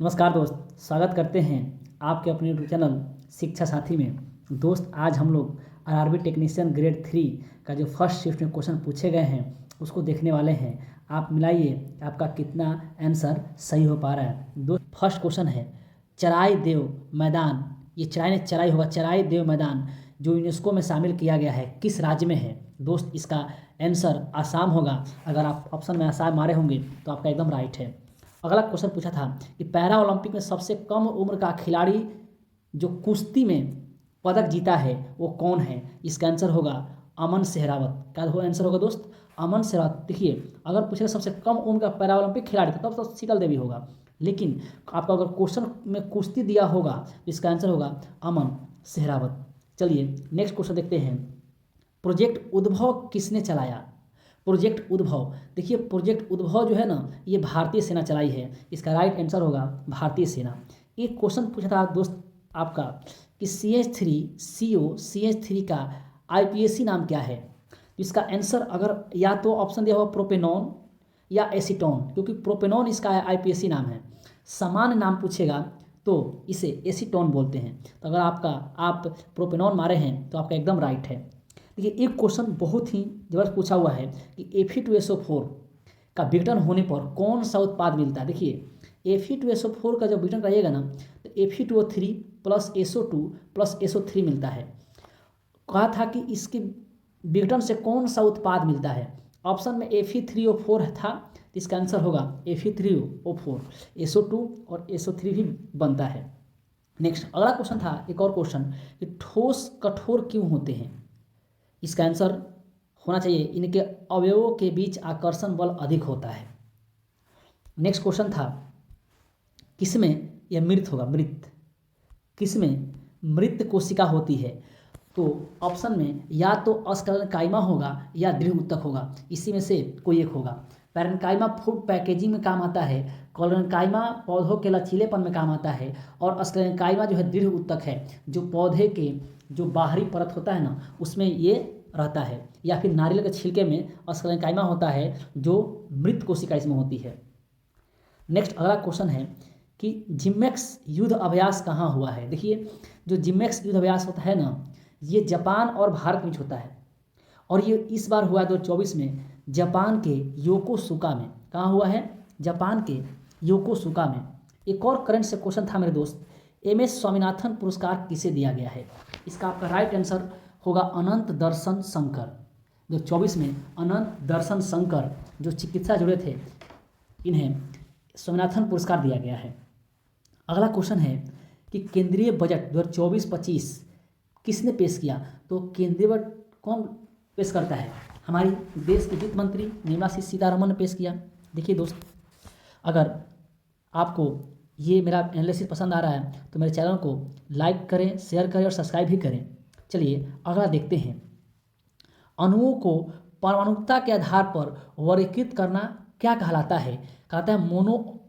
नमस्कार दोस्त, स्वागत करते हैं आपके अपने यूट्यूब चैनल शिक्षा साथी में। दोस्त, आज हम लोग आरआरबी टेक्नीशियन ग्रेड 3 का जो फर्स्ट शिफ्ट में क्वेश्चन पूछे गए हैं उसको देखने वाले हैं। आप मिलाइए आपका कितना आंसर सही हो पा रहा है। दोस्त, फर्स्ट क्वेश्चन है चराई देव मैदान। ये चराई नहीं चराई होगा, चराई देव मैदान जो यूनेस्को में शामिल किया गया है किस राज्य में है। दोस्त, इसका आंसर आसाम होगा। अगर आप ऑप्शन में आसाम मारे होंगे तो आपका एकदम राइट है। अगला क्वेश्चन पूछा था कि पैरा ओलंपिक में सबसे कम उम्र का खिलाड़ी जो कुश्ती में पदक जीता है वो कौन है। इसका आंसर होगा अमन सेहरावत। क्या हो आंसर होगा दोस्त? अमन सेहरावत। देखिए, अगर पूछे सबसे कम उम्र का पैरा ओलंपिक खिलाड़ी तब तो शीतल देवी होगा, लेकिन आपका अगर क्वेश्चन में कुश्ती दिया होगा तो इसका आंसर होगा अमन सेहरावत। चलिए नेक्स्ट क्वेश्चन देखते हैं। प्रोजेक्ट उद्भव किसने चलाया? प्रोजेक्ट उद्भव, देखिए प्रोजेक्ट उद्भव जो है ना, ये भारतीय सेना चलाई है। इसका राइट आंसर होगा भारतीय सेना। एक क्वेश्चन पूछा था दोस्त आपका कि CH3 का IPAC नाम क्या है। तो इसका आंसर अगर या तो ऑप्शन दिया होगा प्रोपेनॉन या एसीटोन, क्योंकि प्रोपेनॉन इसका IPAC नाम है। सामान्य नाम पूछेगा तो इसे एसीटोन बोलते हैं। तो अगर आप प्रोपेनॉन मारे हैं तो आपका एकदम राइट है। देखिए, एक क्वेश्चन बहुत ही जबरदस्त पूछा हुआ है कि Fe2SO4 का विघटन होने पर कौन सा उत्पाद मिलता है। देखिए, Fe2SO4 का जब विघटन कराइएगा ना तो Fe2O3 plus SO2 plus SO3 मिलता है। कहा था कि इसके विघटन से कौन सा उत्पाद मिलता है। ऑप्शन में Fe3O4 था, तो इसका आंसर होगा Fe3O4। SO2 और SO3 भी बनता है। नेक्स्ट अगला क्वेश्चन था, एक और क्वेश्चन कि ठोस कठोर क्यों होते हैं। इसका आंसर होना चाहिए इनके अवयवों के बीच आकर्षण बल अधिक होता है। नेक्स्ट क्वेश्चन था किसमें यह मृत होगा, मृत किसमें मृत कोशिका होती है। तो ऑप्शन में या तो अस्क्लेरेंकाइमा होगा या दृढ़ ऊतक होगा, इसी में से कोई एक होगा। पैरेन्काइमा फूड पैकेजिंग में काम आता है, क्लोरेन्काइमा पौधों के लचीलेपन में काम आता है, और अस्क्लेरेंकाइमा जो है दृढ़ ऊतक है, जो पौधे के जो बाहरी परत होता है ना उसमें ये रहता है। या फिर नारियल के छिलके में अस्क्लेरेंकाइमा होता है जो मृत कोशिका इसमें होती है। नेक्स्ट अगला क्वेश्चन है कि जिम्मेक्स युद्ध अभ्यास कहाँ हुआ है। देखिए, जो जिम्मेक्स युद्ध अभ्यास होता है ना, ये जापान और भारत में होता है, और ये इस बार हुआ 2024 में जापान के योकोसुका में। कहाँ हुआ है? जापान के योकोसुका में। एक और करंट से क्वेश्चन था मेरे दोस्त, MS स्वामीनाथन पुरस्कार किसे दिया गया है। इसका आपका राइट आंसर होगा अनंत दर्शन शंकर। 2024 में अनंत दर्शन शंकर जो चिकित्सा जुड़े थे, इन्हें स्वामीनाथन पुरस्कार दिया गया है। अगला क्वेश्चन है कि केंद्रीय बजट 2024-25 किसने पेश किया। तो केंद्रीय बजट कौन पेश करता है? हमारी देश की वित्त मंत्री निर्मला सीतारमण ने पेश किया। देखिए दोस्त, अगर आपको ये मेरा एनालिसिस पसंद आ रहा है तो मेरे चैनल को लाइक करें, शेयर करें और सब्सक्राइब भी करें। चलिए अगला देखते हैं। अणुओं को परमाणुकता के आधार पर वर्गीकृत करना क्या कहलाता है। कहता है मोनो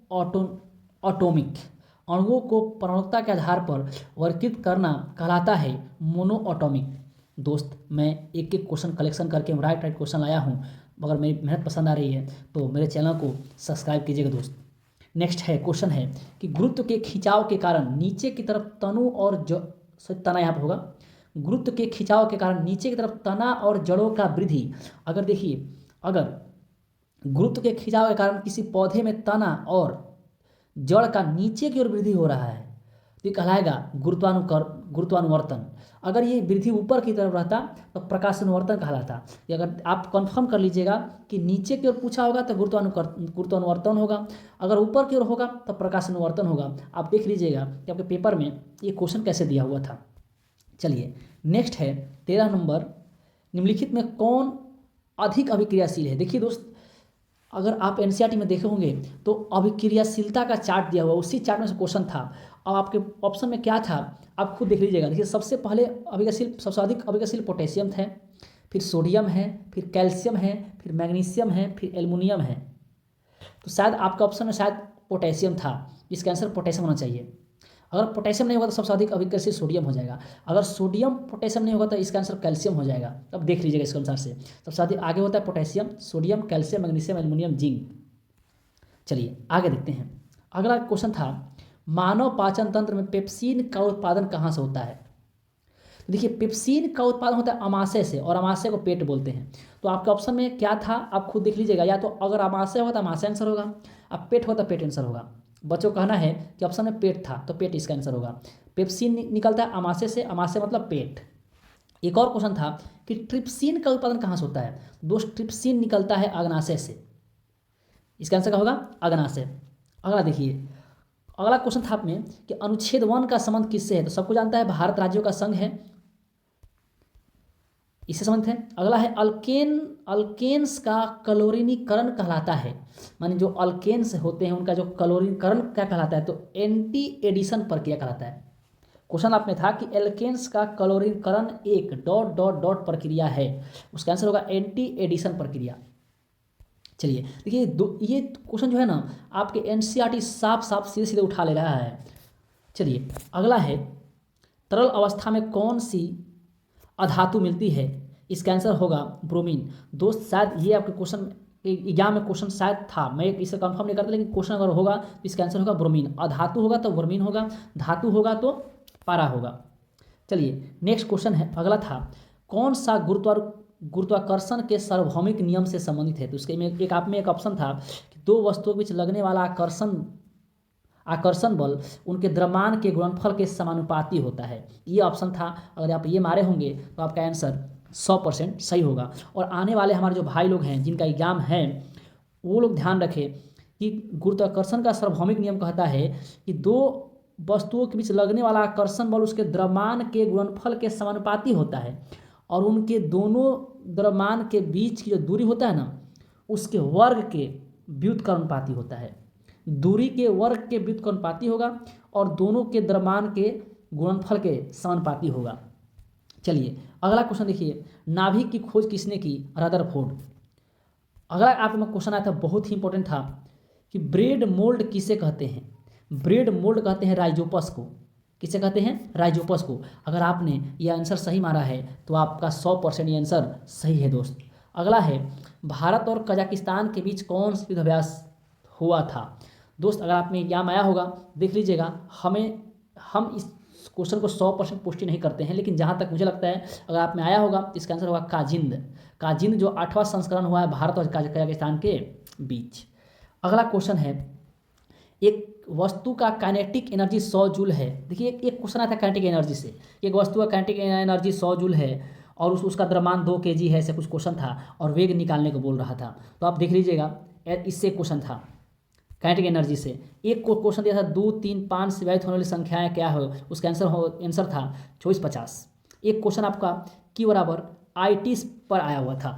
ऑटोमिक। अणुओं को परमाणुकता के आधार पर वर्गीकृत करना कहलाता है मोनो ऑटोमिक। दोस्त, मैं एक एक क्वेश्चन कलेक्शन करके राइट क्वेश्चन लाया हूँ। अगर मेरी मेहनत पसंद आ रही है तो मेरे चैनल को सब्सक्राइब कीजिएगा दोस्त। नेक्स्ट है क्वेश्चन है कि गुरुत्व के खिंचाव के कारण नीचे की तरफ तनु और तना यहाँ पर होगा। गुरुत्व के खिंचाव के कारण नीचे की तरफ तना और जड़ों का वृद्धि। अगर देखिए, अगर गुरुत्व के खिंचाव के कारण किसी पौधे में तना और जड़ का नीचे की ओर वृद्धि हो रहा है तो ये कहलाएगा गुरुत्वानुवर्तन। अगर ये वृद्धि ऊपर की तरफ रहता तो प्रकाशानुवर्तन कहलाता। ये अगर आप कंफर्म कर लीजिएगा कि नीचे की ओर पूछा होगा तो गुरुत्वानुवर्तन होगा, अगर ऊपर की ओर होगा तो प्रकाशानुवर्तन होगा। आप देख लीजिएगा कि आपके पेपर में ये क्वेश्चन कैसे दिया हुआ था। चलिए नेक्स्ट है 13 नंबर, निम्नलिखित में कौन अधिक अभिक्रियाशील है। देखिए दोस्त, अगर आप NCERT में देखे होंगे तो अभिक्रियाशीलता का चार्ट दिया हुआ, उसी चार्ट में से क्वेश्चन था। अब आपके ऑप्शन में क्या था आप खुद देख लीजिएगा। देखिए, सबसे पहले सबसे अधिक अभिक्रियाशील पोटेशियम है, फिर सोडियम है, फिर कैल्शियम है, फिर मैग्नीशियम है, फिर एल्युमिनियम है। तो शायद आपका ऑप्शन में शायद पोटेशियम था, इसका आंसर पोटेशियम होना चाहिए। अगर पोटेशियम नहीं होगा तो सबसे अधिक अभिक्रियाशील सोडियम हो जाएगा। अगर सोडियम पोटेशियम नहीं होगा तो इसका आंसर कैल्शियम हो जाएगा। अब देख लीजिएगा इसके अनुसार से सबसे अधिक आगे होता है potassium, sodium, calcium, magnesium, aluminium, zinc. चलिए आगे देखते हैं। अगला क्वेश्चन था मानव पाचन तंत्र में पेप्सिन का उत्पादन कहाँ से होता है? तो देखिए पेप्सिन का उत्पादन होता है अमाशय से, और अमाशय को पेट बोलते हैं। तो आपके ऑप्शन में क्या था आप खुद देख लीजिएगा, या तो अगर अमाशय होगा तो अमाशय आंसर होगा, अब पेट होगा तो पेट आंसर होगा। बच्चों को कहना है कि ऑप्शन में पेट था तो पेट इसका आंसर होगा। पेप्सिन निकलता है अमाशय से, अमाशय मतलब पेट। एक और क्वेश्चन था कि ट्रिप्सिन का उत्पादन कहाँ से होता है? दोस्त ट्रिप्सिन निकलता है अग्नाशय से, इसका आंसर क्या होगा? अग्नाशय। अगला देखिए, अगला क्वेश्चन था आप में कि अनुच्छेद 1 का संबंध किससे है? तो सबको जानता है भारत राज्यों का संघ है, इससे संबंधित है। अगला है अल्केन्स का कलोरीनीकरण कहलाता है, माने जो अल्केन्स होते हैं उनका जो कलोरीकरण क्या कहलाता है? तो एंटी एडिशन प्रक्रिया कहलाता है। क्वेश्चन आप में था कि एल्केन्स का कलोरीकरण एक ... प्रक्रिया है, उसका आंसर होगा एंटी एडिशन प्रक्रिया। चलिए देखिए ये क्वेश्चन जो है ना आपके एनसीईआरटी साफ साफ सीधे सीधे उठा ले रहा है। चलिए अगला है तरल अवस्था में कौन सी अधातु मिलती है? इसका आंसर होगा ब्रोमीन। दोस्त शायद ये आपके क्वेश्चन एग्जाम में क्वेश्चन शायद था, मैं इसे कंफर्म नहीं करता, लेकिन क्वेश्चन अगर होगा तो इसका आंसर होगा ब्रोमीन। अधातु होगा तो ब्रोमीन होगा, धातु होगा तो पारा होगा। चलिए नेक्स्ट क्वेश्चन है, अगला था कौन सा गुरुत्वाकर्षण के सार्वभौमिक नियम से संबंधित है? तो उसके में एक आप में एक ऑप्शन था कि दो वस्तुओं के बीच लगने वाला आकर्षण बल उनके द्रव्यमान के गुणनफल के समानुपाती होता है, ये ऑप्शन था। अगर आप ये मारे होंगे तो आपका आंसर 100% सही होगा। और आने वाले हमारे जो भाई लोग हैं जिनका एग्जाम है वो लोग ध्यान रखें कि गुरुत्वाकर्षण का सार्वभौमिक नियम कहता है कि दो वस्तुओं के बीच लगने वाला आकर्षण बल उसके द्रव्यमान के गुणनफल के समानुपाती होता है, और उनके दोनों द्रव्यमान के बीच की जो दूरी होता है ना उसके वर्ग के व्युत्क्रमानुपाती होता है। दूरी के वर्ग के व्युत्क्रमानुपाती होगा और दोनों के द्रव्यमान के गुणनफल के समानुपाती होगा। चलिए अगला क्वेश्चन देखिए, नाभिक की खोज किसने की? रदरफोर्ड। अगला आप में क्वेश्चन आया था बहुत ही इंपॉर्टेंट था कि ब्रेड मोल्ड किसे कहते हैं? ब्रेड मोल्ड कहते हैं राइजोपस को। किसे कहते हैं? राइजोपस को। अगर आपने यह आंसर सही मारा है तो आपका 100% ये आंसर सही है दोस्त। अगला है भारत और कजाकिस्तान के बीच कौन सा युद्धाभ्यास हुआ था? दोस्त अगर आप में एग्जाम आया होगा देख लीजिएगा, हम इस क्वेश्चन को 100% पुष्टि नहीं करते हैं, लेकिन जहाँ तक मुझे लगता है अगर आप में आया होगा तो इसका आंसर होगा काजिंद जो 8वां संस्करण हुआ है भारत और कजाकिस्तान के बीच। अगला क्वेश्चन है, एक वस्तु का काइनेटिक एनर्जी 100 जूल है। देखिए एक क्वेश्चन आता है काइनेटिक एनर्जी से, एक वस्तु का काइनेटिक एनर्जी 100 जूल है और उसका द्रव्यमान 2 kg है, ऐसे कुछ क्वेश्चन था और वेग निकालने को बोल रहा था। तो आप देख लीजिएगा इससे क्वेश्चन था काइनेटिक एनर्जी से। एक को क्वेश्चन दिया था 2, 3, 5 से विभाजित होने वाली संख्याएं क्या हो, उसका आंसर था 2450। एक क्वेश्चन आपका Q बराबर IT पर आया हुआ था।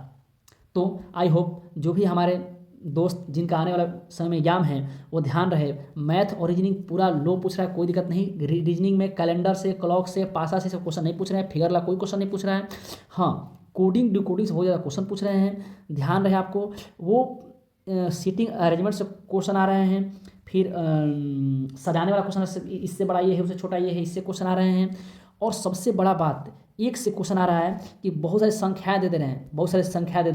तो आई होप जो भी हमारे दोस्त जिनका आने वाला समय में एग्जाम है वो ध्यान रहे, मैथ और रीजनिंग पूरा लो पूछ रहा है, कोई दिक्कत नहीं। रीजनिंग में कैलेंडर से, क्लॉक से, पासा से सब क्वेश्चन नहीं पूछ रहे हैं, फिगर ला कोई क्वेश्चन नहीं पूछ रहा है। हाँ कोडिंग डिकोडिंग से बहुत ज़्यादा क्वेश्चन पूछ रहे हैं, ध्यान रहे आपको। वो सीटिंग अरेंजमेंट से क्वेश्चन आ रहे हैं, फिर सजाने वाला क्वेश्चन इससे बड़ा ये है, उससे छोटा ये है, इससे क्वेश्चन आ रहे हैं। और सबसे बड़ा बात एक से क्वेश्चन आ रहा है कि बहुत सारी संख्याएं दे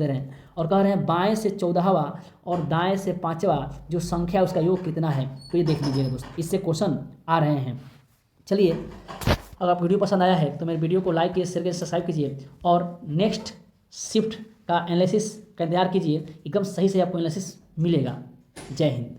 रहे हैं और कह रहे हैं बाएं से 14वां और दाएं से 5वां जो संख्या उसका योग कितना है। तो ये देख लीजिएगा दोस्तों, इससे क्वेश्चन आ रहे हैं। चलिए अगर आपको वीडियो पसंद आया है तो मेरे वीडियो को लाइक कीजिए, शेयर कीजिए, सब्सक्राइब कीजिए और नेक्स्ट शिफ्ट का एनालिसिस का इंतजार कीजिए, एकदम सही से आपको एनालिसिस मिलेगा। जय हिंद।